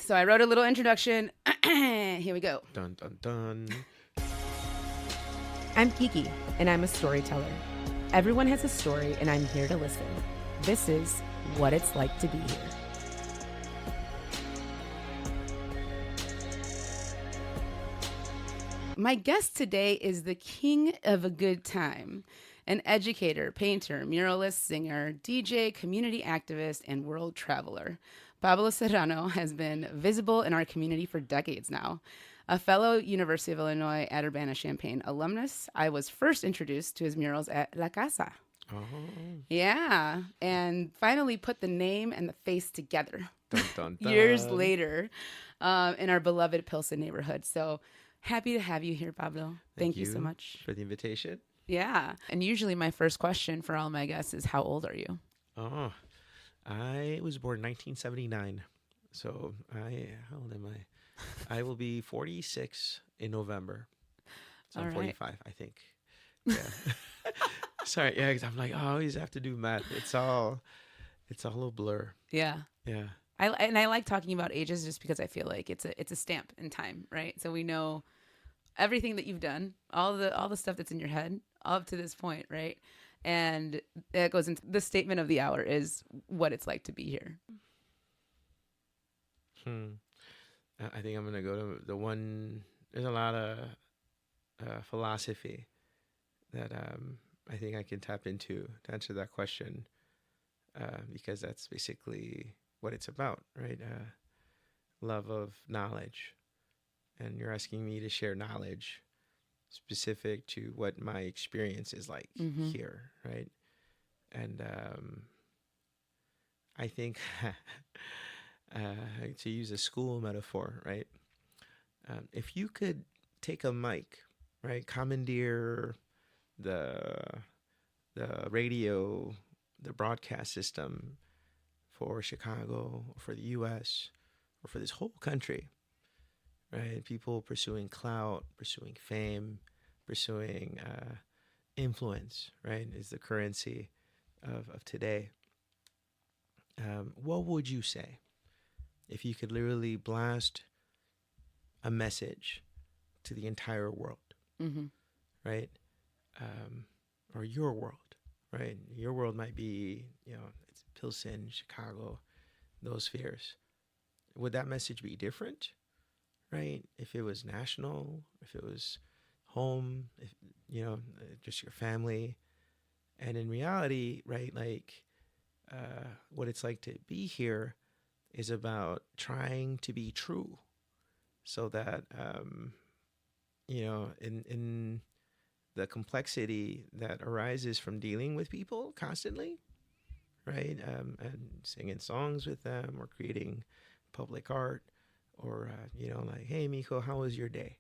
So I wrote a little introduction. Here we go. Dun, dun, dun. I'm Kiki, and I'm a storyteller. Everyone has a story, and I'm here to listen. This is What It's Like to Be Here. My guest today is the king of a good time, an educator, painter, muralist, singer, DJ, community activist, and world traveler. Pablo Serrano has been visible in our community for decades now. A fellow University of Illinois at Urbana-Champaign alumnus, I was first introduced to his murals at La Casa. Oh. Yeah, and finally put the name and the face together Dun, dun, dun. years later in our beloved Pilsen neighborhood. So happy to have you here, Pablo. Thank you so much for the invitation. Yeah, and usually my first question for all my guests is, how old are you? Oh, I was born 1979. So how old am I? I will be 46 in November. So I'm 45, I think. Yeah. Sorry, yeah, 'cause I'm like, I always have to do math. It's all a blur. Yeah. Yeah. I like talking about ages just because I feel like it's a stamp in time, right? So we know everything that you've done, all the stuff that's in your head up to this point, right? And that goes into the statement of the hour is what it's like to be here. I think I'm going to go to the one. There's a lot of philosophy that I think I can tap into to answer that question, because that's basically what it's about, right? Love of knowledge. And you're asking me to share knowledge specific to what my experience is like here, right? And I think to use a school metaphor, right? If you could take a mic, right, commandeer the radio, the broadcast system for Chicago, or for the U.S., or for this whole country, right? People pursuing clout, pursuing fame, pursuing influence, right, is the currency of today. What would you say if you could literally blast a message to the entire world, right? Or your world, right? Your world might be, it's Pilsen, Chicago, those spheres. Would that message be different, right? If it was national, if it was home, if, just your family. And in reality, right, like what it's like to be here is about trying to be true, so that, in the complexity that arises from dealing with people constantly, right? And singing songs with them, or creating public art, or, like, hey, Miko, how was your day?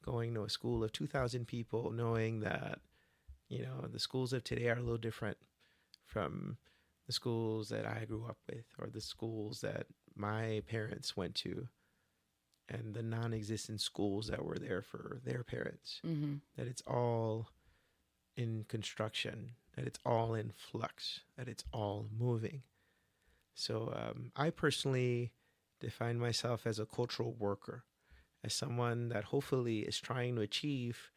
Going to a school of 2,000 people, knowing that, the schools of today are a little different from the schools that I grew up with, or the schools that my parents went to, and the non-existent schools that were there for their parents. That it's all in construction, that it's all in flux, that it's all moving. So I personally define myself as a cultural worker, as someone that hopefully is trying to achieve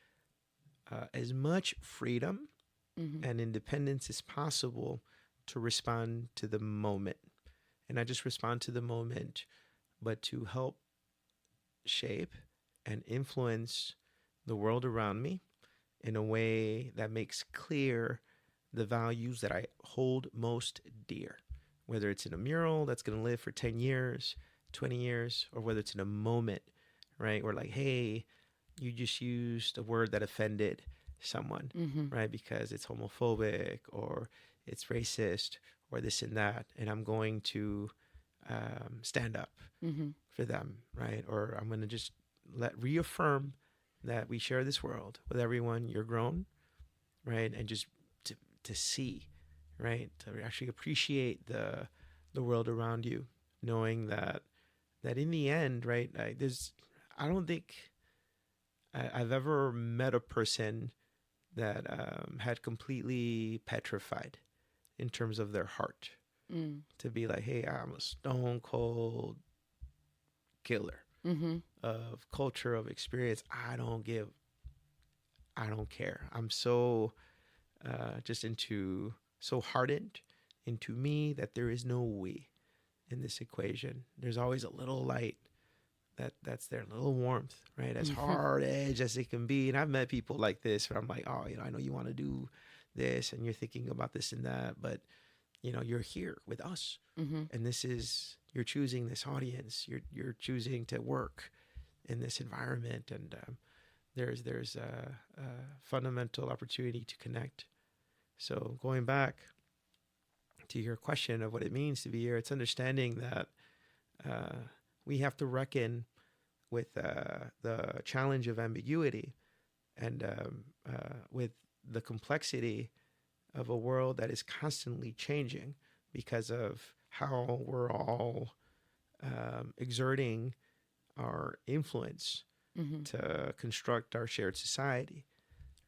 as much freedom and independence as possible to respond to the moment. And not just respond to the moment, but to help shape and influence the world around me in a way that makes clear the values that I hold most dear. Whether it's in a mural that's going to live for 10 years, 20 years, or whether it's in a moment, right? Where like, hey, you just used a word that offended someone, right? Because it's homophobic, or it's racist, or this and that. And I'm going to stand up for them, right? Or I'm going to just reaffirm that we share this world with everyone. You're grown, right? And just to see, right? To actually appreciate the world around you, knowing that in the end, right? I don't think I've ever met a person that had completely petrified in terms of their heart. To be like, hey, I'm a stone cold killer of culture, of experience. I don't care. I'm so just so hardened into me that there is no we in this equation. There's always a little light that's there, a little warmth, right? As hard edge as it can be. And I've met people like this where I'm like, oh, I know you want to do this and you're thinking about this and that, but you're here with us. And you're choosing this audience. You're choosing to work in this environment. And there's a fundamental opportunity to connect. So going back to your question of what it means to be here, it's understanding that we have to reckon with the challenge of ambiguity and with the complexity of a world that is constantly changing because of how we're all exerting our influence to construct our shared society,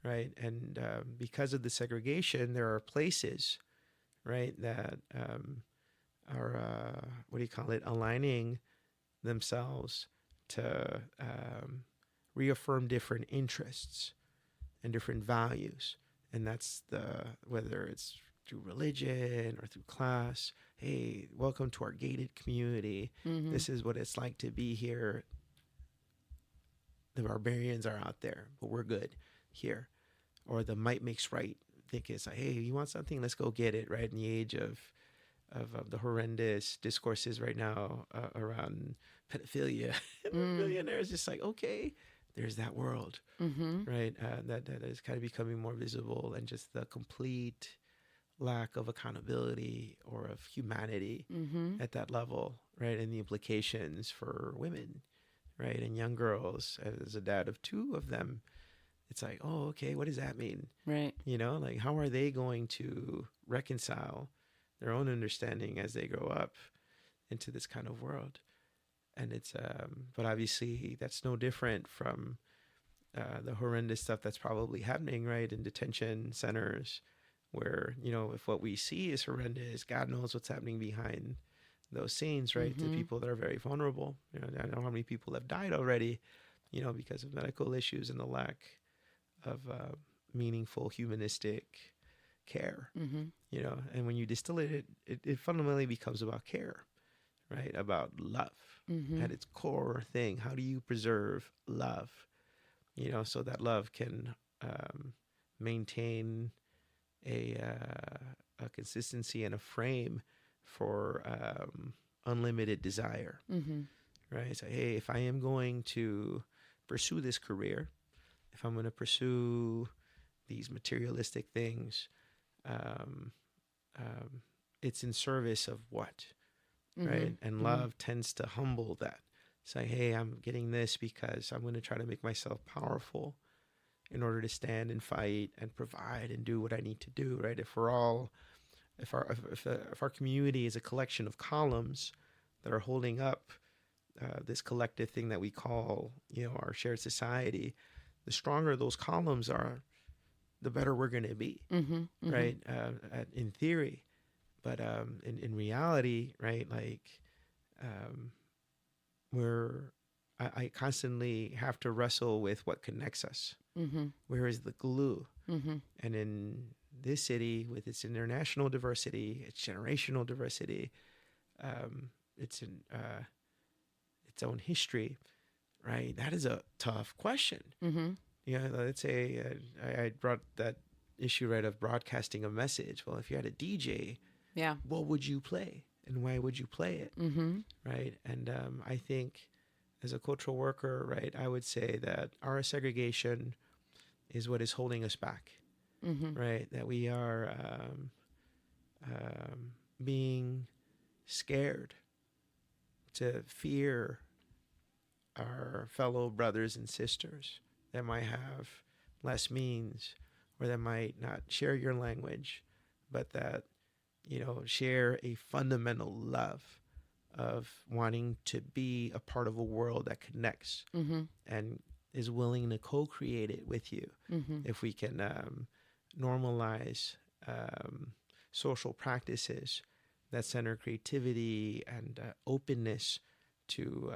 right? And because of the segregation, there are places, right, that are, aligning themselves to reaffirm different interests and different values. And that's whether it's through religion or through class. Hey, welcome to our gated community. This is what it's like to be here. The barbarians are out there, but we're good here. Or the might makes right. Think it's like, hey, you want something? Let's go get it, right? In the age of the horrendous discourses right now around pedophilia. And millionaires just like, okay, there's that world, right? That is kind of becoming more visible, and just the complete lack of accountability or of humanity at that level, right? And the implications for women, right? And young girls. As a dad of two of them, it's like, oh, okay, what does that mean? Right. Like how are they going to reconcile their own understanding as they grow up into this kind of world? And it's, but obviously that's no different from the horrendous stuff that's probably happening, right, in detention centers, where, if what we see is horrendous, God knows what's happening behind those scenes, right, to people that are very vulnerable. I know how many people have died already, because of medical issues and the lack of meaningful humanistic care, and when you distill it, it fundamentally becomes about care, right? About love at its core thing. How do you preserve love, so that love can maintain a consistency and a frame for unlimited desire, right? So, hey, if I am going to pursue this career, if I'm going to pursue these materialistic things, it's in service of what, right? And love tends to humble that. Say, hey, I'm getting this because I'm going to try to make myself powerful in order to stand and fight and provide and do what I need to do, right? If our community is a collection of columns that are holding up this collective thing that we call, our shared society, the stronger those columns are, the better we're going to be, right? In theory, but in reality, right? Like, I constantly have to wrestle with what connects us. Where is the glue? And in this city, with its international diversity, its generational diversity, its own history, right? That is a tough question. Let's say I brought that issue, right, of broadcasting a message. Well, if you had a DJ, what would you play and why would you play it, right? And I think as a cultural worker, right, I would say that our segregation is what is holding us back, right? That we are being scared to fear our fellow brothers and sisters that might have less means, or that might not share your language, but that, share a fundamental love of wanting to be a part of a world that connects and is willing to co-create it with you. If we can normalize social practices that center creativity and openness to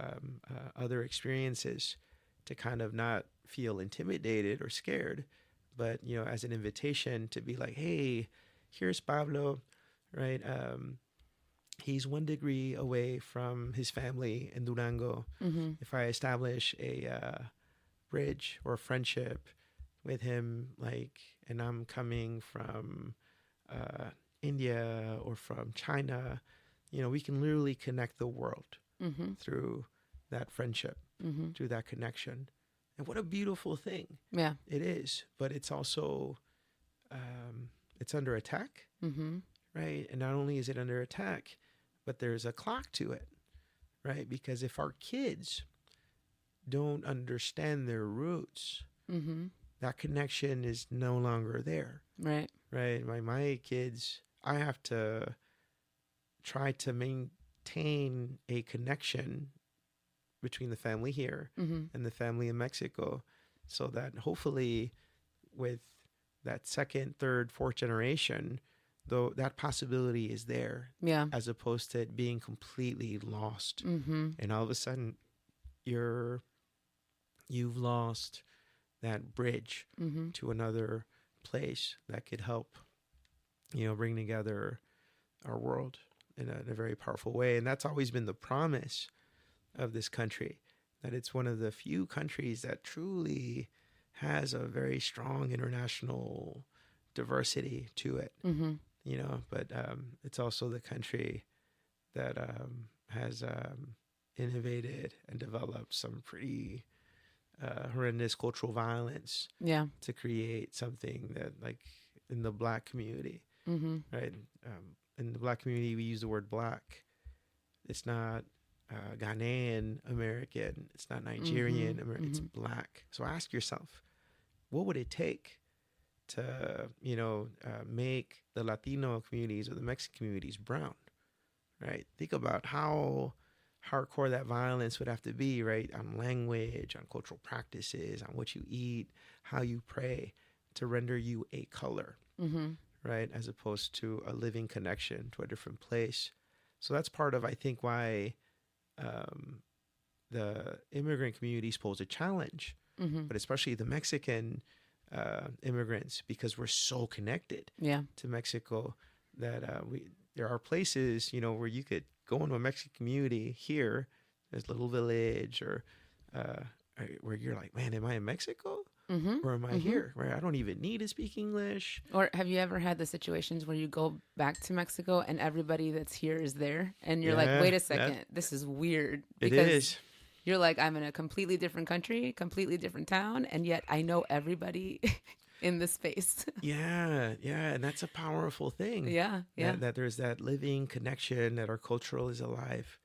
other experiences, to kind of not feel intimidated or scared, but as an invitation to be like, hey, here's Pablo, right? He's 1 degree away from his family in Durango. Mm-hmm. If I establish a bridge or friendship with him, and I'm coming from uh, India or from China, we can literally connect the world Mm-hmm. through that friendship, Mm-hmm. through that connection. And what a beautiful thing Yeah. it is. But it's also, it's under attack, Mm-hmm. right? And not only is it under attack, but there's a clock to it, right? Because if our kids don't understand their roots, Mm-hmm. that connection is no longer there, Right. right? My kids, I have to try to maintain a connection between the family here Mm-hmm. and the family in Mexico, so that hopefully with that second, third, fourth generation, though, that possibility is there, Yeah. as opposed to it being completely lost. Mm-hmm. And all of a sudden you've lost that bridge Mm-hmm. to another place that could help, bring together our world in a very powerful way. And that's always been the promise of this country, that it's one of the few countries that truly has a very strong international diversity to it, Mm-hmm. but it's also the country that has innovated and developed some pretty horrendous cultural violence Yeah. to create something that, like, in the Black community, Mm-hmm. right? In the Black community, we use the word Black. It's not Ghanaian American. It's not Nigerian Mm-hmm. American. It's Mm-hmm. Black. So ask yourself, what would it take to, make the Latino communities or the Mexican communities brown, right? Think about how hardcore that violence would have to be, right? On language, on cultural practices, on what you eat, how you pray, to render you a color, Mm-hmm. right? As opposed to a living connection to a different place. So that's part of, I think, why the immigrant communities pose a challenge, Mm-hmm. but especially the Mexican immigrants, because we're so connected Yeah. to Mexico that there are places, where you could go into a Mexican community here, there's a little village, or where you're like, man, am I in Mexico? Mm-hmm. Or am I Mm-hmm. here? Right? I don't even need to speak English. Or have you ever had the situations where you go back to Mexico and everybody that's here is there, and you're like, Yeah, wait a second, this is weird, it because is. you're like, I'm in a completely different country, completely different town, and yet I know everybody in this space. Yeah, and that's a powerful thing. Yeah. Yeah. That there's that living connection, that our cultural is alive,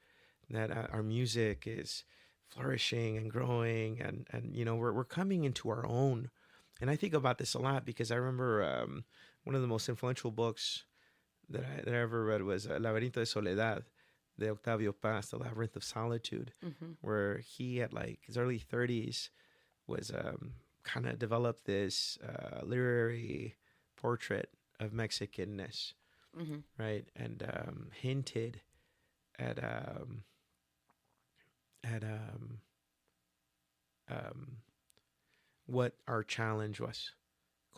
that our music is flourishing and growing, and we're coming into our own. And I think about this a lot because I remember one of the most influential books that I ever read was Laberinto de Soledad, de Octavio Paz, The Labyrinth of Solitude, Mm-hmm. where he at like his early 30s was kind of developed this literary portrait of Mexicanness, Mm-hmm. right? And hinted at at what our challenge was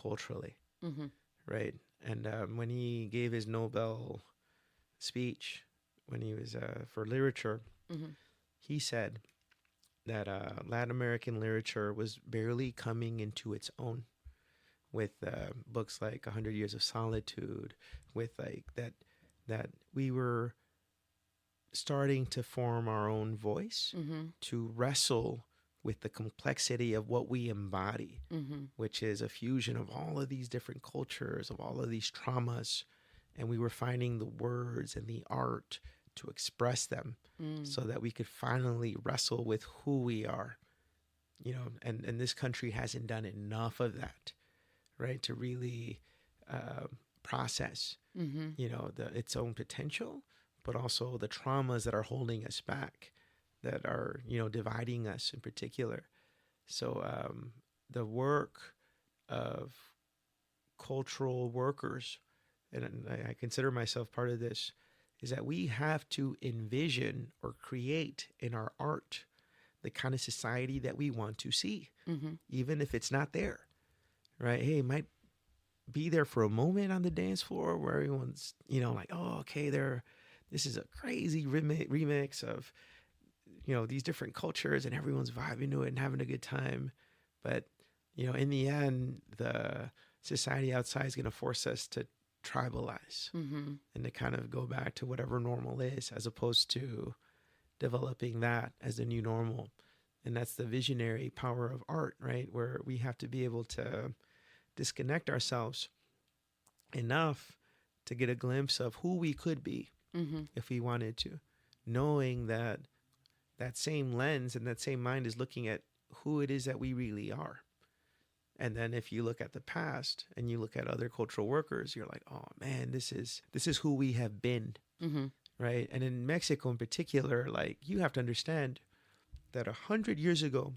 culturally, Mm-hmm. right? And when he gave his Nobel speech, when he was for literature, Mm-hmm. he said that Latin American literature was barely coming into its own, with books like 100 Years of Solitude, with like that we were starting to form our own voice, Mm-hmm. to wrestle with the complexity of what we embody, Mm-hmm. which is a fusion of all of these different cultures, of all of these traumas. And we were finding the words and the art to express them, so that we could finally wrestle with who we are, and this country hasn't done enough of that, right? To really process, Mm-hmm. its own potential, but also the traumas that are holding us back, that are, dividing us in particular. So the work of cultural workers, and I consider myself part of this, is that we have to envision or create in our art the kind of society that we want to see, even if it's not there, right? Hey, it might be there for a moment on the dance floor where everyone's, like, oh, okay, this is a crazy remix of, these different cultures and everyone's vibing to it and having a good time. But, in the end, the society outside is going to force us to tribalize and to kind of go back to whatever normal is, as opposed to developing that as the new normal. And that's the visionary power of art, right? Where we have to be able to disconnect ourselves enough to get a glimpse of who we could be if we wanted to, knowing that that same lens and that same mind is looking at who it is that we really are. And then if you look at the past and you look at other cultural workers, you're like, oh man, this is who we have been, right? And in Mexico in particular, like, you have to understand that 100 years ago,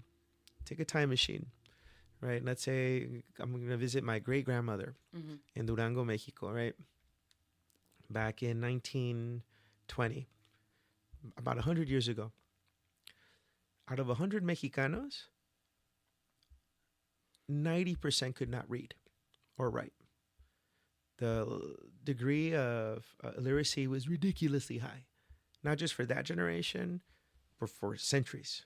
take a time machine, right? Let's say I'm going to visit my great grandmother in Durango, Mexico, right? Back in 1920, about 100 years ago. Out of 100 Mexicanos, 90% could not read or write. The degree of literacy was ridiculously high, not just for that generation, but for centuries,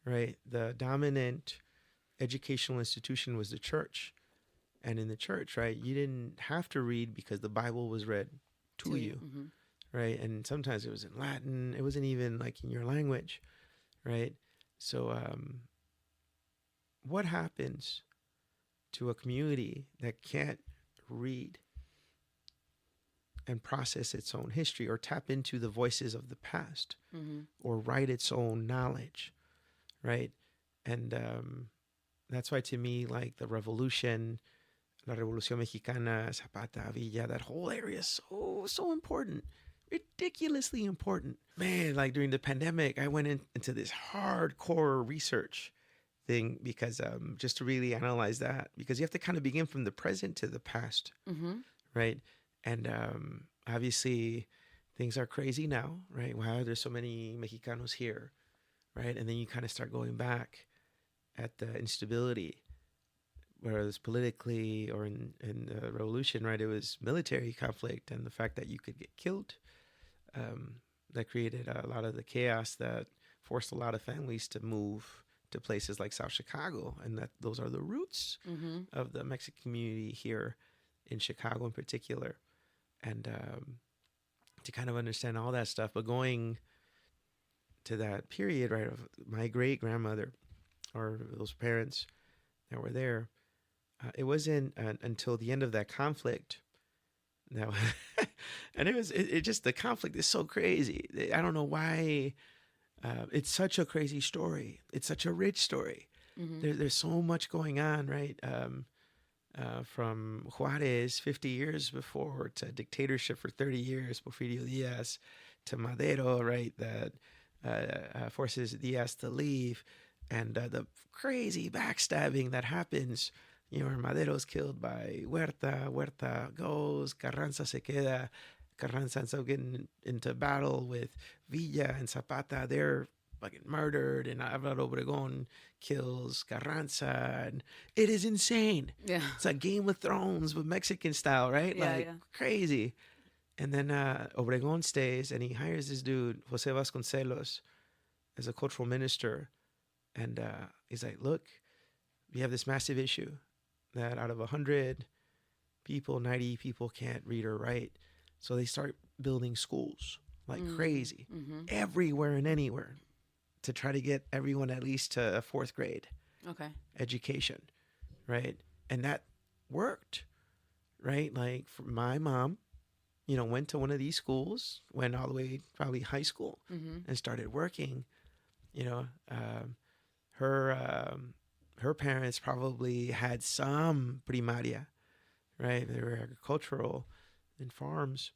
right? The dominant educational institution was the church. And in the church, right, you didn't have to read because the Bible was read to you, right? And sometimes it was in Latin. It wasn't even like in your language, right? So what happens to a community that can't read and process its own history or tap into the voices of the past or write its own knowledge, right? And that's why, to me, like the revolution, La Revolución Mexicana, Zapata, Villa, that whole area is so important. Ridiculously important. Man, like during the pandemic, I went into this hardcore research thing because just to really analyze that, because you have to kind of begin from the present to the past, right? And obviously things are crazy now, right? Why are there so many Mexicanos here, right? And then you kind of start going back at the instability, whereas politically or in the revolution, right, it was military conflict and the fact that you could get killed. That created a lot of the chaos that forced a lot of families to move to places like South Chicago. And that those are the roots of the Mexican community here in Chicago in particular. And to kind of understand all that stuff, but going to that period, right, of my great grandmother or those parents that were there, it wasn't until the end of that conflict. No, and it just, the conflict is so crazy. I don't know why. It's such a crazy story. It's such a rich story. There's so much going on, right? From Juarez 50 years before to dictatorship for 30 years, Porfirio Diaz, to Madero, right? That forces Diaz to leave, and the crazy backstabbing that happens. Madero's killed by Huerta goes, Carranza se queda. Carranza ends up getting into battle with Villa and Zapata. They're fucking murdered, and Alvaro Obregón kills Carranza, and it is insane. Yeah. It's like Game of Thrones, but Mexican style, right? Yeah, crazy. And then Obregón stays, and he hires this dude, Jose Vasconcelos, as a cultural minister. And he's like, look, we have this massive issue that out of 100 people, 90 people can't read or write. So they start building schools like crazy, everywhere and anywhere, to try to get everyone at least to a 4th grade education, right? And that worked, right? Like, for my mom, went to one of these schools, went all the way probably high school, and started working. Her parents probably had some primaria, right? They were agricultural in farms,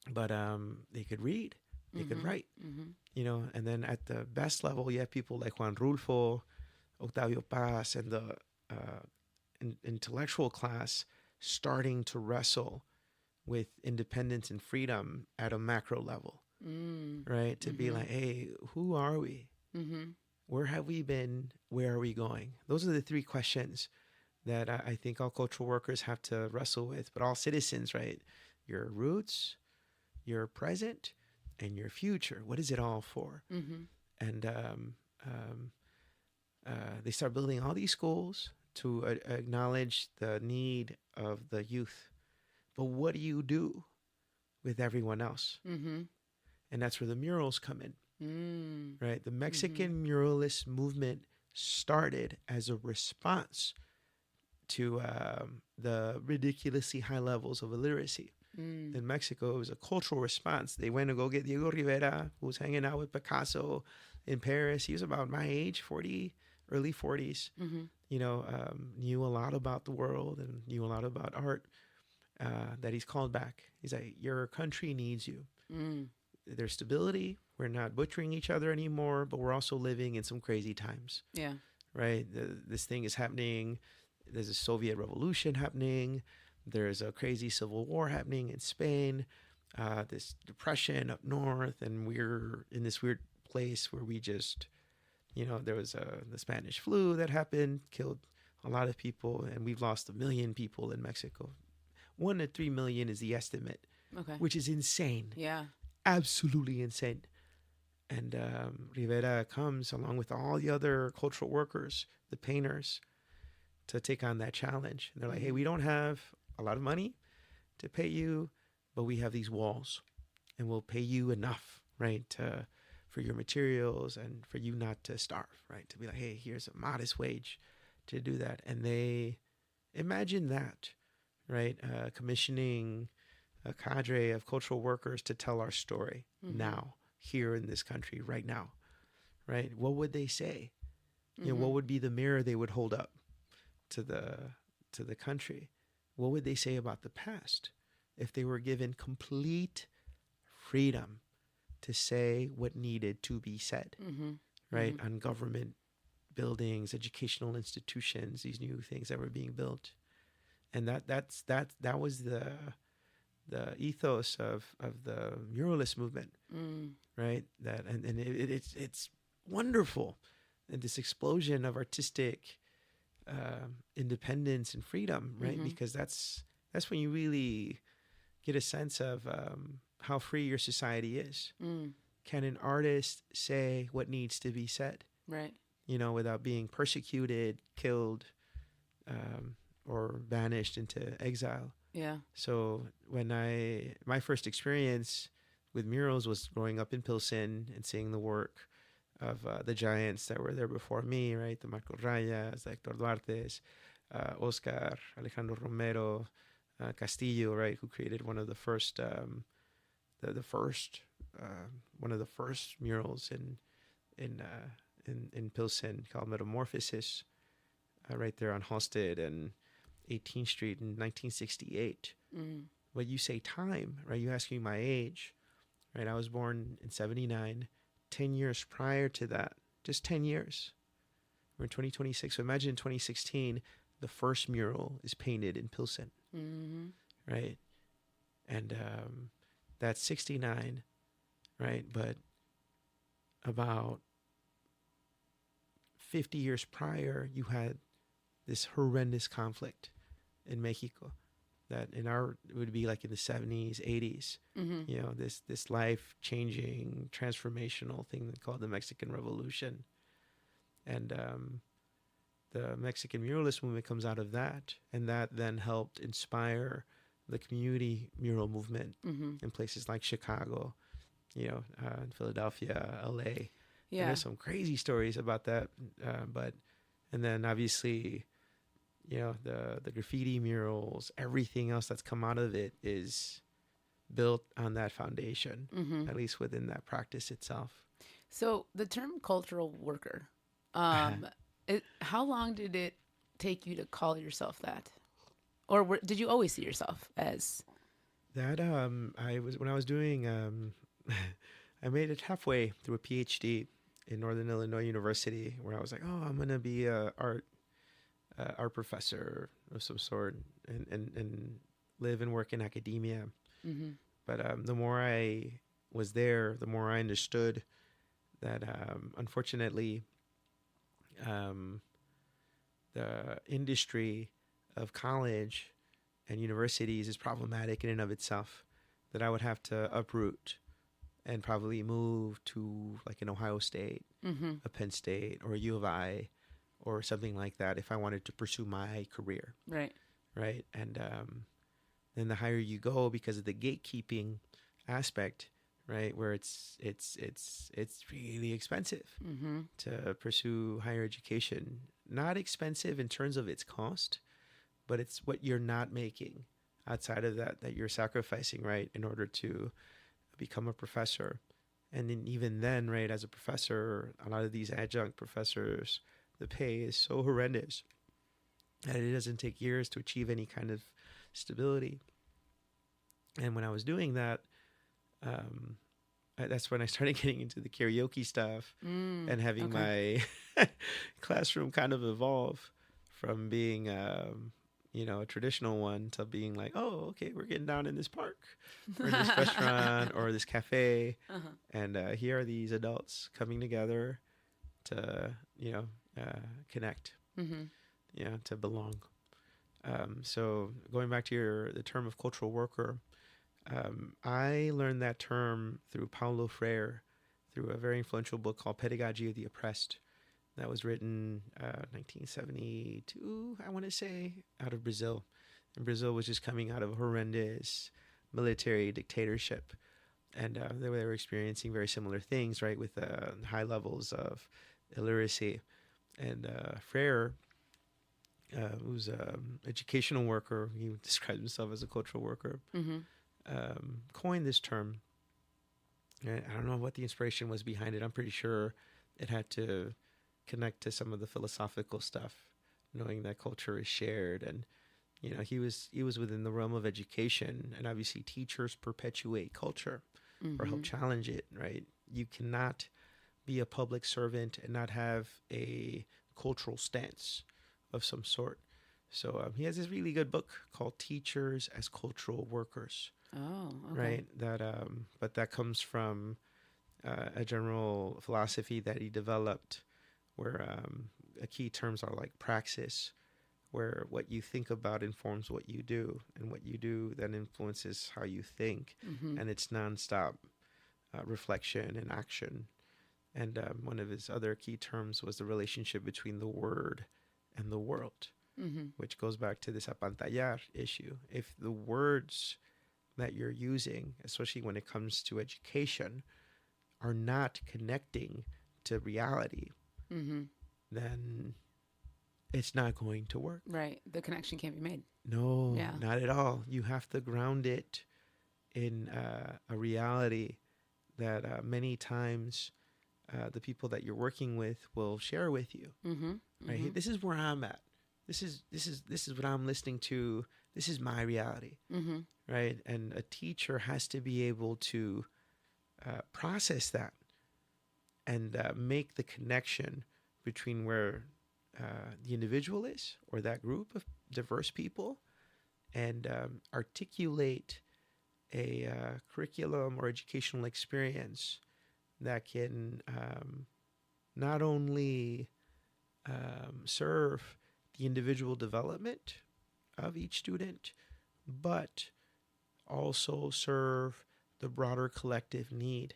but they could read, they could write, and then at the best level, you have people like Juan Rulfo, Octavio Paz, and the intellectual class starting to wrestle with independence and freedom at a macro level, right? To be like, hey, who are we? Where have we been? Where are we going? Those are the three questions that I think all cultural workers have to wrestle with, but all citizens, right? Your roots, your present, and your future. What is it all for? And they start building all these schools to acknowledge the need of the youth. But what do you do with everyone else? And that's where the murals come in, right? The Mexican muralist movement started as a response to the ridiculously high levels of illiteracy. In Mexico, it was a cultural response. They went to go get Diego Rivera, who was hanging out with Picasso in Paris. He was about my age, 40, early 40s. You know, knew a lot about the world and knew a lot about art. That he's called back. He's like, your country needs you. There's stability. We're not butchering each other anymore, but we're also living in some crazy times. Yeah. Right? This thing is happening. There's a Soviet revolution happening. There's a crazy civil war happening in Spain. This depression up north. And we're in this weird place where we just, you know, there was the Spanish flu that happened, killed a lot of people. And we've lost 1 million people in Mexico. 1 to 3 million is the estimate, which is insane. Yeah. Absolutely insane. And Rivera comes along with all the other cultural workers, the painters, to take on that challenge. And they're like, hey, we don't have a lot of money to pay you, but we have these walls and we'll pay you enough, right, for your materials and for you not to starve, right? To be like, hey, here's a modest wage to do that. And they imagine that, right? Commissioning a cadre of cultural workers to tell our story now, here in this country, right now, right? What would they say? You know, what would be the mirror they would hold up to the country? What would they say about the past if they were given complete freedom to say what needed to be said, right? On government buildings, educational institutions, these new things that were being built. And that was the ethos of the muralist movement, right? That and it's wonderful, and this explosion of artistic independence and freedom, right? Because that's when you really get a sense of how free your society is. Can an artist say what needs to be said, Right. you know, without being persecuted, killed, or banished into exile? Yeah. So when my first experience with murals was growing up in Pilsen and seeing the work of the giants that were there before me, right? The Marco Rayas, the Hector Duartes, Oscar, Alejandro Romero, Castillo, right? Who created one of the first, one of the first murals in Pilsen called Metamorphosis, right there on Halsted and 18th Street in 1968. When you say time, right? You ask me my age, right? I was born in 79. 10 years prior to that, just 10 years. We're in 2026. So imagine in 2016, the first mural is painted in Pilsen, right? And that's 69, right? But about 50 years prior, you had this horrendous conflict in Mexico that it would be like in the 70s, 80s, you know, this life-changing, transformational thing called the Mexican Revolution. And the Mexican muralist movement comes out of that, and that then helped inspire the community mural movement in places like Chicago, you know, in Philadelphia, LA. Yeah. And there's some crazy stories about that, and then obviously, you know, the graffiti murals, everything else that's come out of it is built on that foundation, at least within that practice itself. So the term cultural worker, how long did it take you to call yourself that? Or did you always see yourself as that? When I was doing, I made it halfway through a PhD in Northern Illinois University, where I was like, oh, I'm going to be a art professor of some sort. And live and work in academia. Mm-hmm. But the more I was there, the more I understood that unfortunately um, the industry of college and universities is problematic in and of itself. That I would have to uproot and probably move to like an Ohio State, Mm-hmm. a Penn State, or a U of I, or something like that if I wanted to pursue my career, Right. right? And then the higher you go, because of the gatekeeping aspect, right, where it's really expensive Mm-hmm. to pursue higher education. Not expensive in terms of its cost, but it's what you're not making outside of that you're sacrificing, right, in order to become a professor. And then even then, right, as a professor, a lot of these adjunct professors, the pay is so horrendous that it doesn't take years to achieve any kind of stability. And when I was doing that, that's when I started getting into the karaoke stuff and having Okay. my classroom kind of evolve from being, a traditional one to being like, oh, okay, we're getting down in this park or in this restaurant or this cafe. Uh-huh. And here are these adults coming together to, connect, Mm-hmm. to belong. So going back to the term of cultural worker, I learned that term through Paulo Freire, through a very influential book called Pedagogy of the Oppressed, that was written 1972, I want to say, out of Brazil. And Brazil was just coming out of a horrendous military dictatorship. And they were experiencing very similar things, right, with high levels of illiteracy. And Freire, who's an educational worker, he describes himself as a cultural worker, Mm-hmm. coined this term. I don't know what the inspiration was behind it. I'm pretty sure it had to connect to some of the philosophical stuff, knowing that culture is shared. And he was within the realm of education, and obviously teachers perpetuate culture or help challenge it, right? You cannot be a public servant and not have a cultural stance of some sort. So he has this really good book called Teachers as Cultural Workers. Oh, okay. Right. But that comes from a general philosophy that he developed, where key terms are like praxis, where what you think about informs what you do, and what you do then influences how you think, and it's nonstop reflection and action. And one of his other key terms was the relationship between the word and the world, which goes back to this apantallar issue. If the words that you're using, especially when it comes to education, are not connecting to reality, then it's not going to work. Right. The connection can't be made. No, Yeah. not at all. You have to ground it in a reality that many times the people that you're working with will share with you. Right? Hey, this is where I'm at. This is what I'm listening to. This is my reality. Right? And a teacher has to be able to process that and make the connection between where the individual is, or that group of diverse people, and articulate a curriculum or educational experience that can not only serve the individual development of each student, but also serve the broader collective need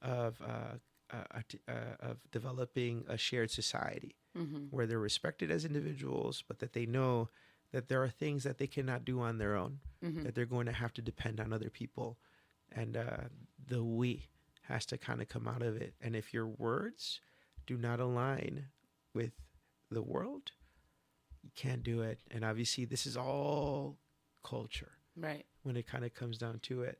of developing a shared society where they're respected as individuals, but that they know that there are things that they cannot do on their own, that they're going to have to depend on other people. And the we has to kind of come out of it. And if your words do not align with the world, you can't do it. And obviously, this is all culture, Right. when it kind of comes down to it.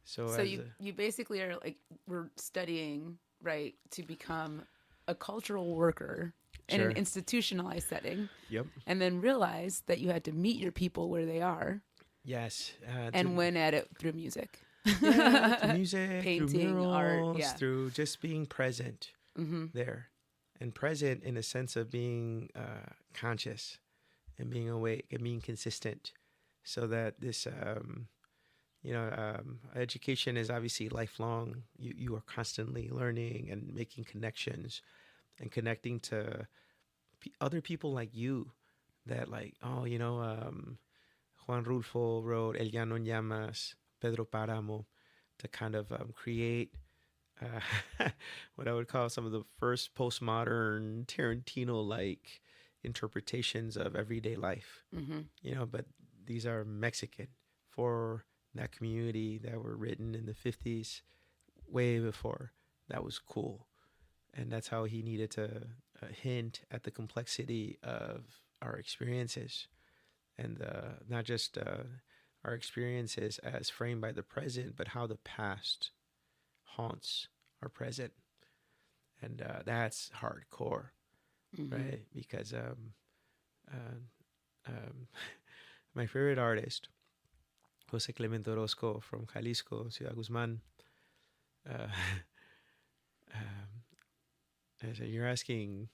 So you basically are like, we're studying, right, to become a cultural worker in Sure. an institutionalized setting, Yep. and then realize that you had to meet your people where they are Yes. and win at it through music. Yeah, through music, Painting, through art, murals, yeah. through just being present there, and present in a sense of being conscious and being awake and being consistent so that this education is obviously lifelong. You are constantly learning and making connections and connecting to other people like you that like, Juan Rulfo wrote El Llano en Llamas, Pedro Páramo, to kind of create what I would call some of the first postmodern Tarantino like interpretations of everyday life. But these are Mexican for that community that were written in the 50s, way before that was cool. And that's how he needed to hint at the complexity of our experiences and not just our experiences as framed by the present, but how the past haunts our present. And that's hardcore, right? Because my favorite artist, Jose Clemente Orozco from Jalisco, Ciudad Guzman, so you're asking,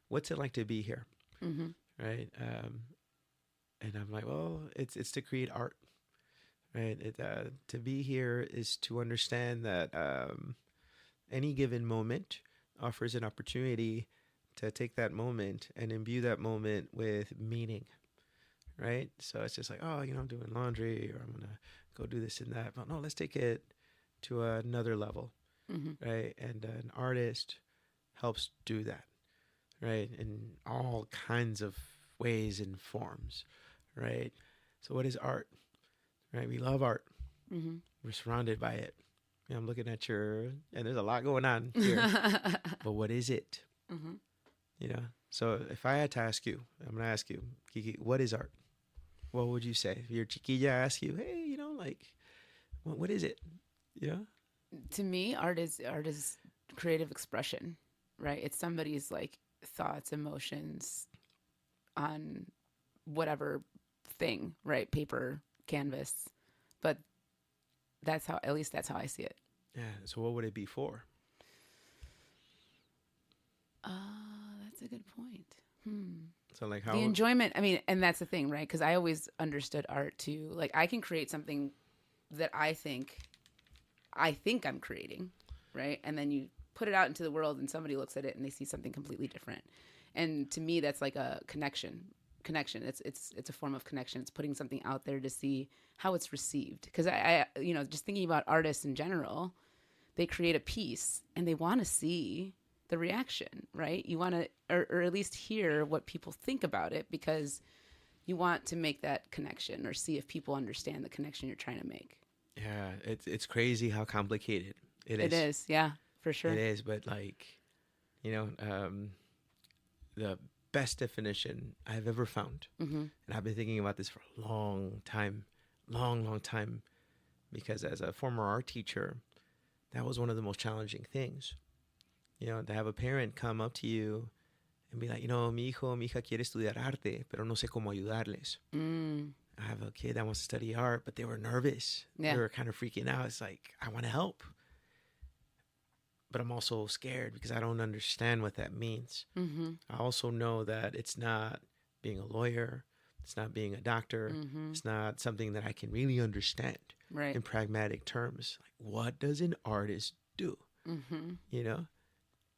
what's it like to be here, right? And I'm like, well, it's to create art, right? To be here is to understand that any given moment offers an opportunity to take that moment and imbue that moment with meaning, right? So it's just like, I'm doing laundry or I'm gonna go do this and that. But no, let's take it to another level, right? And an artist helps do that, right? In all kinds of ways and forms, right? So what is art, right? We love art. We're surrounded by it. I'm looking at and there's a lot going on here. But what is it? So if I had to ask you, I'm going to ask you, Kiki, what is art? What would you say? If your chiquilla asks you, hey, what is it? To me, art is creative expression, right? It's somebody's like thoughts, emotions on whatever thing, right? Paper, canvas. But that's how I see it. Yeah. So what would it be for? That's a good point. So like how the enjoyment, and that's the thing, right? Because I always understood art too. Like I can create something that I think I'm creating, right? And then you put it out into the world and somebody looks at it and they see something completely different. And to me, that's like a connection. It's a form of connection. It's putting something out there to see how it's received. Because I just thinking about artists in general, they create a piece and they want to see the reaction, right? You want to, or at least hear what people think about it, because you want to make that connection or see if people understand the connection you're trying to make. Yeah, it's crazy how complicated it is. It is, yeah, for sure. It is, but the best definition I've ever found, and I've been thinking about this for a long time, because as a former art teacher, that was one of the most challenging things. To have a parent come up to you and be like, mi hijo, mi hija quiere estudiar arte, pero no sé cómo ayudarles. I have a kid that wants to study art, but they were nervous. Yeah. They were kind of freaking out. It's like, I want to help, but I'm also scared because I don't understand what that means. I also know that it's not being a lawyer. It's not being a doctor. It's not something that I can really understand in pragmatic terms. Like, what does an artist do?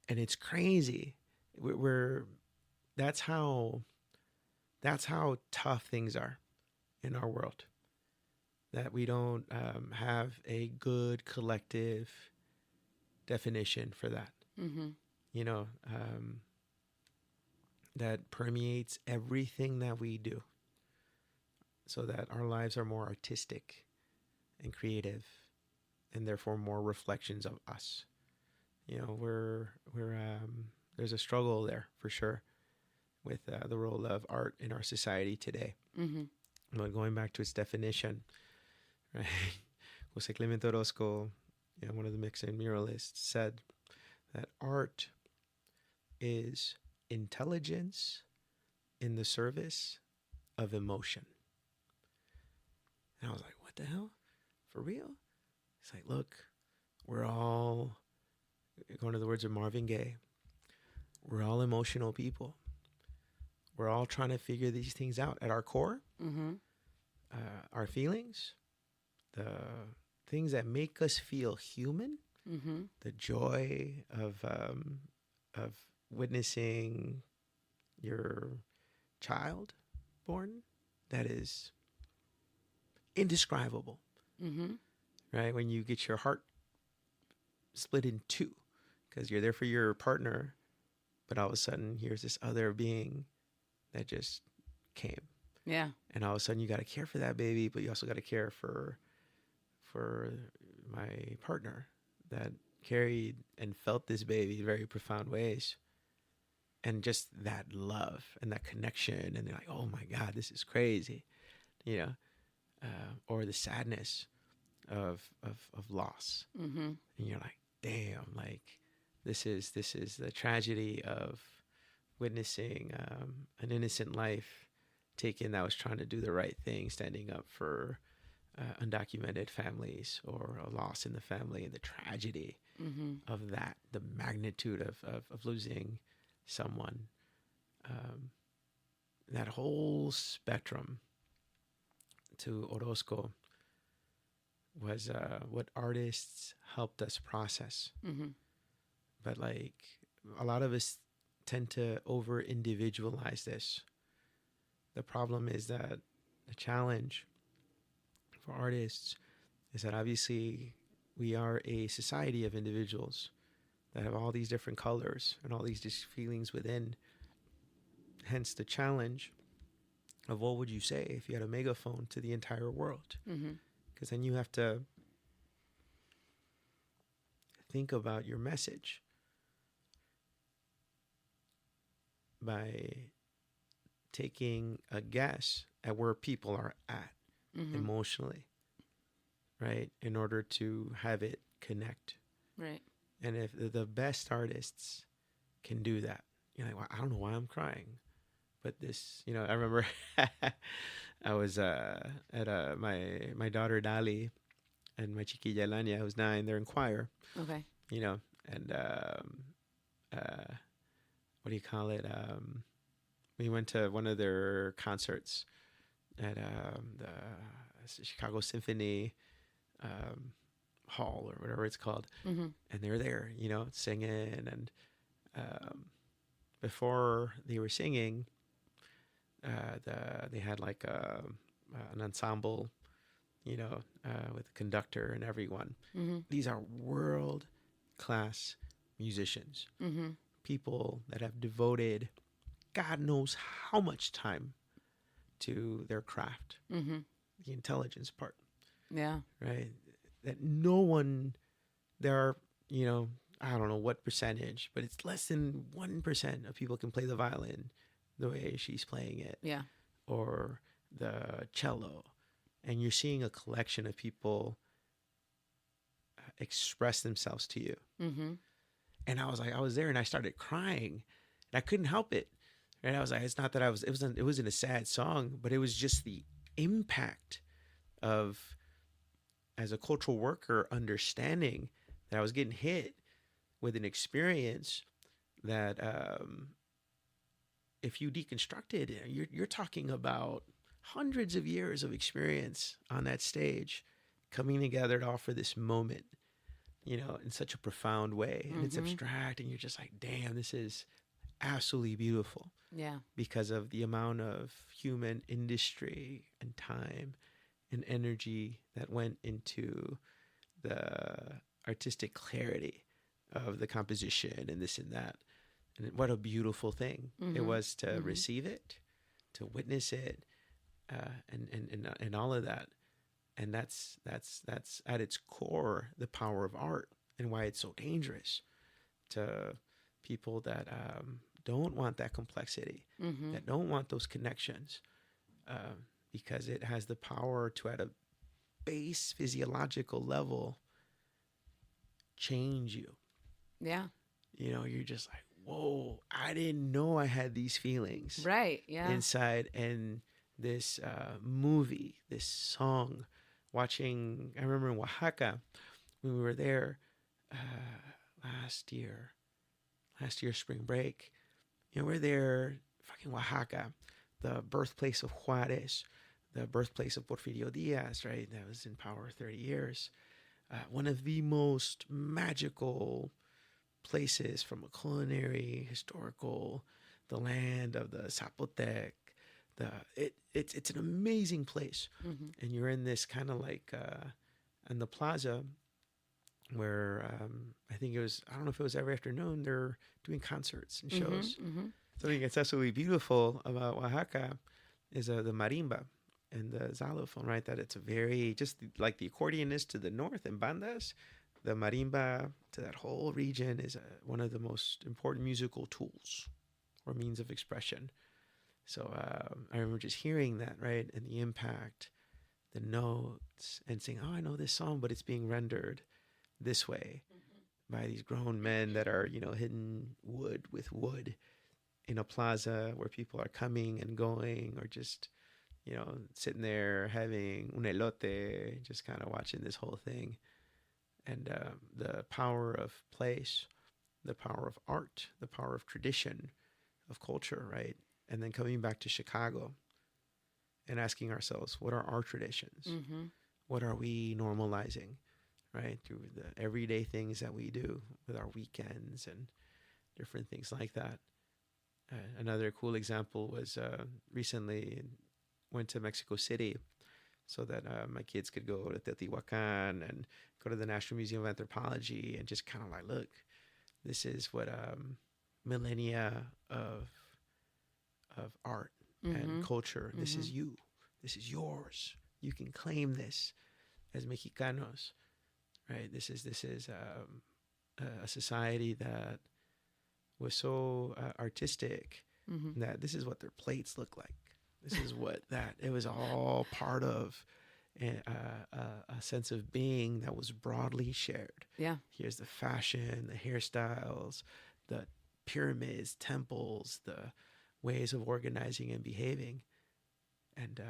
And it's crazy. That's how tough things are in our world. That we don't have a good collective definition for that. That permeates everything that we do, so that our lives are more artistic and creative, and therefore more reflections of us. There's a struggle there for sure with the role of art in our society today. But going back to its definition, right? Jose Clemente Orozco, one of the Mexican muralists, said that art is intelligence in the service of emotion. And I was like, what the hell? For real? It's like, look, we're all, going to the words of Marvin Gaye, we're all emotional people. We're all trying to figure these things out. At our core, our feelings, the things that make us feel human, the joy of witnessing your child born, that is indescribable, right? When you get your heart split in two because you're there for your partner, but all of a sudden here's this other being that just came. Yeah. And all of a sudden you got to care for that baby, but you also got to care for my partner that carried and felt this baby in very profound ways. And just that love and that connection, and they're like, oh my God, this is crazy, you know, or the sadness of loss. And you're like, damn, like this is the tragedy of witnessing an innocent life taken that was trying to do the right thing, standing up for undocumented families, or a loss in the family, and the tragedy of that, the magnitude of losing someone, that whole spectrum to Orozco was what artists helped us process. But like a lot of us tend to over individualize this. The problem is that the challenge for artists is that obviously we are a society of individuals that have all these different colors and all these feelings within. Hence the challenge of what would you say if you had a megaphone to the entire world? Because then you have to think about your message by taking a guess at where people are at emotionally, right? In order to have it connect. Right. And if the best artists can do that, you're like, well, I don't know why I'm crying, but this, you know, I remember I was at my daughter Dali and my chiquilla Lania, who's 9, they're in choir. Okay. You know, and what do you call it? We went to one of their concerts at the Chicago Symphony Hall, or whatever it's called, and they're there, you know, singing. And before they were singing, they had like an ensemble, you know, with the conductor and everyone. These are world class musicians, people that have devoted God knows how much time to their craft, the intelligence part. Yeah. Right. That no one, there are, you know, I don't know what percentage, but it's less than 1% of people can play the violin the way she's playing it. Yeah. Or the cello. And you're seeing a collection of people express themselves to you. And I was like, I was there and I started crying and I couldn't help it. And I was like, it's not that it wasn't a sad song, but it was just the impact of, as a cultural worker, understanding that I was getting hit with an experience that if you deconstruct it, you're talking about hundreds of years of experience on that stage coming together to offer this moment, you know, in such a profound way. And it's abstract, and you're just like, damn, this is absolutely beautiful. Yeah. Because of the amount of human industry and time and energy that went into the artistic clarity of the composition and this and that. And what a beautiful thing it was to receive it, to witness it, and all of that. And that's at its core the power of art, and why it's so dangerous to people that don't want that complexity, that don't want those connections, because it has the power to, at a base physiological level, change you. Yeah. You know, you're just like, whoa, I didn't know I had these feelings Right. Yeah. inside. And this movie, this song, watching, I remember in Oaxaca when we were there last year spring break, you know, we're there, fucking Oaxaca, the birthplace of Juarez, the birthplace of Porfirio Diaz, right? That was in power 30 years. One of the most magical places from a culinary, historical, the land of the Zapotec. It's an amazing place, and you're in this kind of like in the plaza where I think it was, I don't know if it was every afternoon, they're doing concerts and shows. Something that's absolutely beautiful about Oaxaca is the marimba and the xylophone, right? That it's a very, just like the accordion is to the north and bandas, the marimba to that whole region is one of the most important musical tools or means of expression. So I remember just hearing that, right? And the impact, the notes, and saying, oh, I know this song, but it's being rendered this way by these grown men that are, hitting wood with wood in a plaza where people are coming and going, or just, sitting there having un elote, just kind of watching this whole thing. And the power of place, the power of art, the power of tradition, of culture, right? And then coming back to Chicago and asking ourselves, what are our traditions? What are we normalizing, right? Through the everyday things that we do with our weekends and different things like that. Another cool example was recently went to Mexico City so that my kids could go to Teotihuacan and go to the National Museum of Anthropology and just kind of like, look, this is what millennia of art and culture. This is you. This is yours. You can claim this as Mexicanos, right? This is a society that was so artistic that this is what their plates look like. This is what that, it was all part of a sense of being that was broadly shared. Yeah. Here's the fashion, the hairstyles, the pyramids, temples, the ways of organizing and behaving. And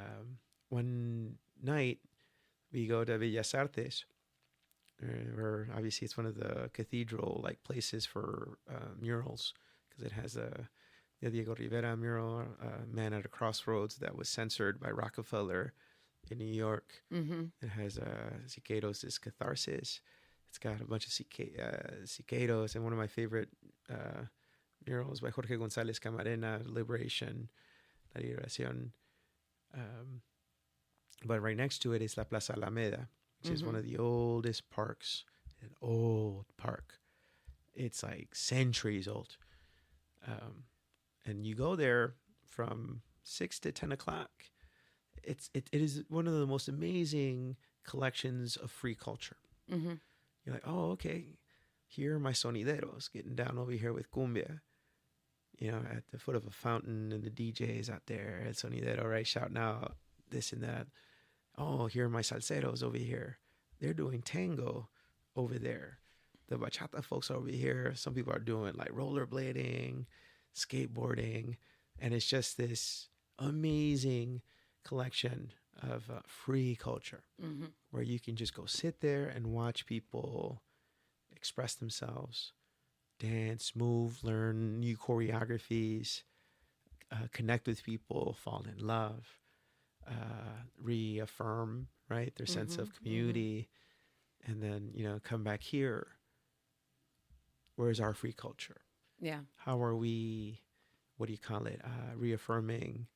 one night we go to Bellas Artes, where obviously it's one of the cathedral like places for murals, because it has the Diego Rivera mural, Man at a Crossroads, that was censored by Rockefeller in New York. It has Siqueiros' Catharsis. It's got a bunch of Siqueiros, and one of my favorite murals by Jorge González Camarena, Liberation, La Liberación. But right next to it is La Plaza Alameda, which is one of the oldest parks, an old park. It's like centuries old. And you go there from 6 to 10 o'clock. It is one of the most amazing collections of free culture. You're like, oh, okay, here are my sonideros getting down over here with cumbia, at the foot of a fountain, and the DJs out there at sonidero, right, shouting out this and that. Oh, here are my salseros over here. They're doing tango over there. The bachata folks over here. Some people are doing like rollerblading, skateboarding, and it's just this amazing collection of free culture where you can just go sit there and watch people express themselves, dance, move, learn new choreographies, connect with people, fall in love, reaffirm, right, their sense of community, and then, come back here. Where's our free culture? Yeah. How are we, reaffirming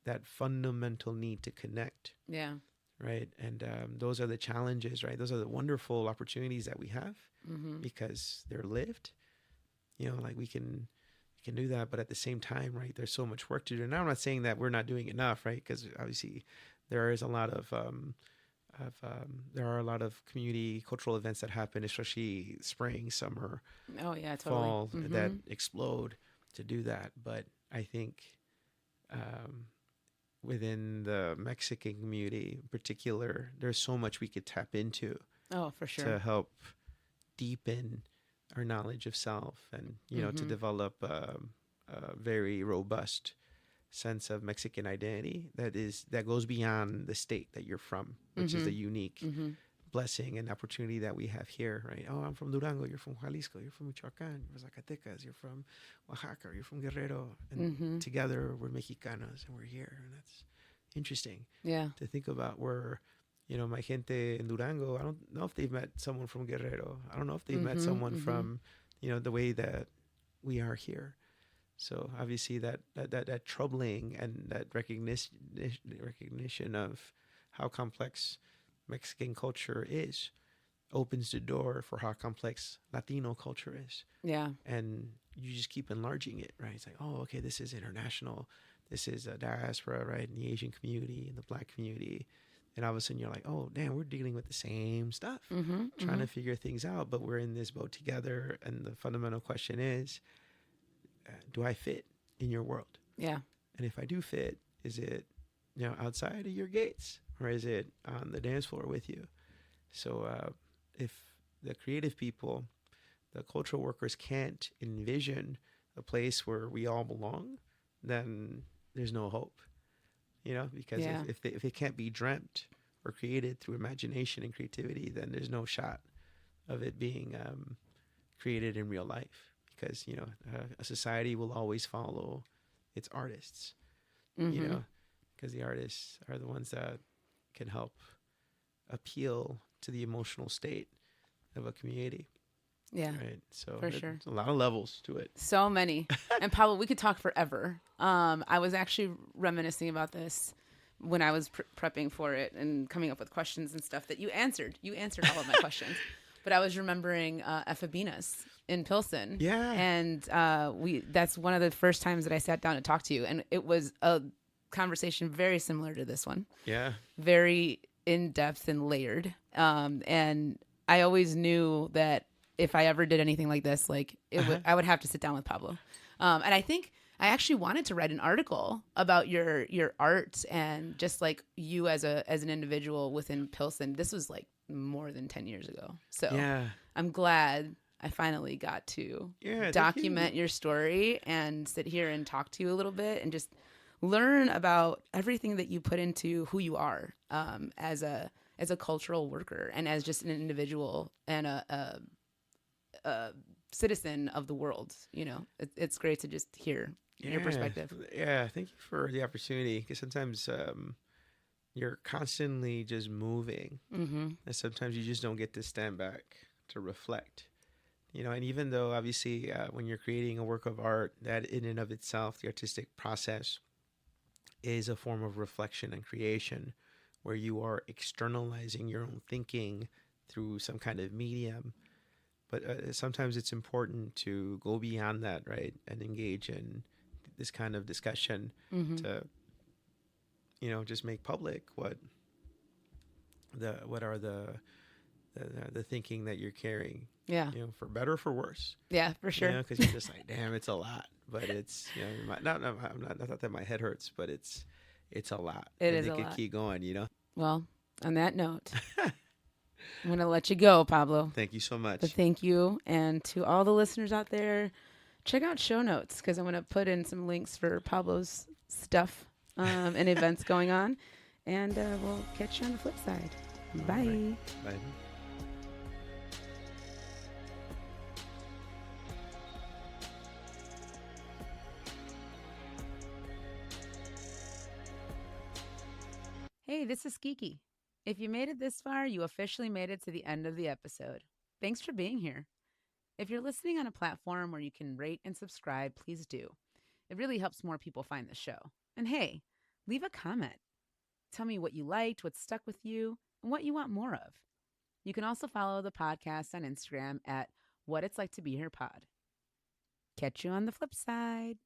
that fundamental need to connect? Yeah. Right. And those are the challenges, right? Those are the wonderful opportunities that we have because they're lived. Like we can do that, but at the same time, right, there's so much work to do. And I'm not saying that we're not doing enough, right? Because obviously there is a lot of there are a lot of community cultural events that happen, especially spring, summer, fall, that explode to do that. But I think within the Mexican community in particular, there's so much we could tap into. Oh, for sure. To help deepen our knowledge of self and, to develop a very robust sense of Mexican identity that goes beyond the state that you're from, which is a unique blessing and opportunity that we have here, right? Oh, I'm from Durango, you're from Jalisco, you're from Michoacán, you're from Zacatecas, you're from Oaxaca, you're from Guerrero, and together we're Mexicanos and we're here, and interesting Yeah. to think about where, my gente in Durango, I don't know if they've met someone from Guerrero. I don't know if they've met someone from, the way that we are here. So obviously that troubling and that recognition of how complex Mexican culture is opens the door for how complex Latino culture is. Yeah. And you just keep enlarging it, right? It's like, oh, okay, this is international. This is a diaspora, right? In the Asian community, in the Black community. And all of a sudden you're like, oh, damn, we're dealing with the same stuff, trying to figure things out, but we're in this boat together. And the fundamental question is, do I fit in your world? Yeah. And if I do fit, is it, outside of your gates, or is it on the dance floor with you? So if the creative people, the cultural workers can't envision a place where we all belong, then there's no hope, because Yeah. if it can't be dreamt or created through imagination and creativity, then there's no shot of it being created in real life, because, a society will always follow its artists, because the artists are the ones that can help appeal to the emotional state of a community. Yeah. Right. So For sure. there's a lot of levels to it. So many. And Pablo, we could talk forever. I was actually reminiscing about this when I was prepping for it and coming up with questions and stuff that you answered. You answered all of my questions. But I was remembering Efabinas in Pilsen. Yeah. And that's one of the first times that I sat down to talk to you. And it was a conversation very similar to this one. Yeah. Very in-depth and layered. And I always knew that if I ever did anything like this, like I would have to sit down with Pablo. And I think I actually wanted to write an article about your art and just like you as an individual within Pilsen. This was like more than 10 years ago. So Yeah. I'm glad I finally got to Yeah, document your story and sit here and talk to you a little bit and just learn about everything that you put into who you are as a cultural worker and as just an individual and a citizen of the world. It's great to just hear your perspective. Yeah, thank you for the opportunity, because sometimes you're constantly just moving, and sometimes you just don't get to stand back to reflect. And even though obviously when you're creating a work of art, that in and of itself, the artistic process is a form of reflection and creation, where you are externalizing your own thinking through some kind of medium. But sometimes it's important to go beyond that, right, and engage in this kind of discussion to, just make public what are the thinking that you're carrying. Yeah. For better or for worse. Yeah, for sure. Because you're just like, damn, it's a lot. But it's, not that my head hurts, but it's a lot. It is a could lot. keep going, Well, on that note, I'm going to let you go, Pablo. Thank you so much. But thank you. And to all the listeners out there, check out show notes, because I'm going to put in some links for Pablo's stuff and events going on. And we'll catch you on the flip side. Bye. Right. Bye. Hey, this is Kiki. If you made it this far, you officially made it to the end of the episode. Thanks for being here. If you're listening on a platform where you can rate and subscribe, please do. It really helps more people find the show. And hey, leave a comment. Tell me what you liked, what stuck with you, and what you want more of. You can also follow the podcast on Instagram at What It's Like to Be Here Pod. Catch you on the flip side.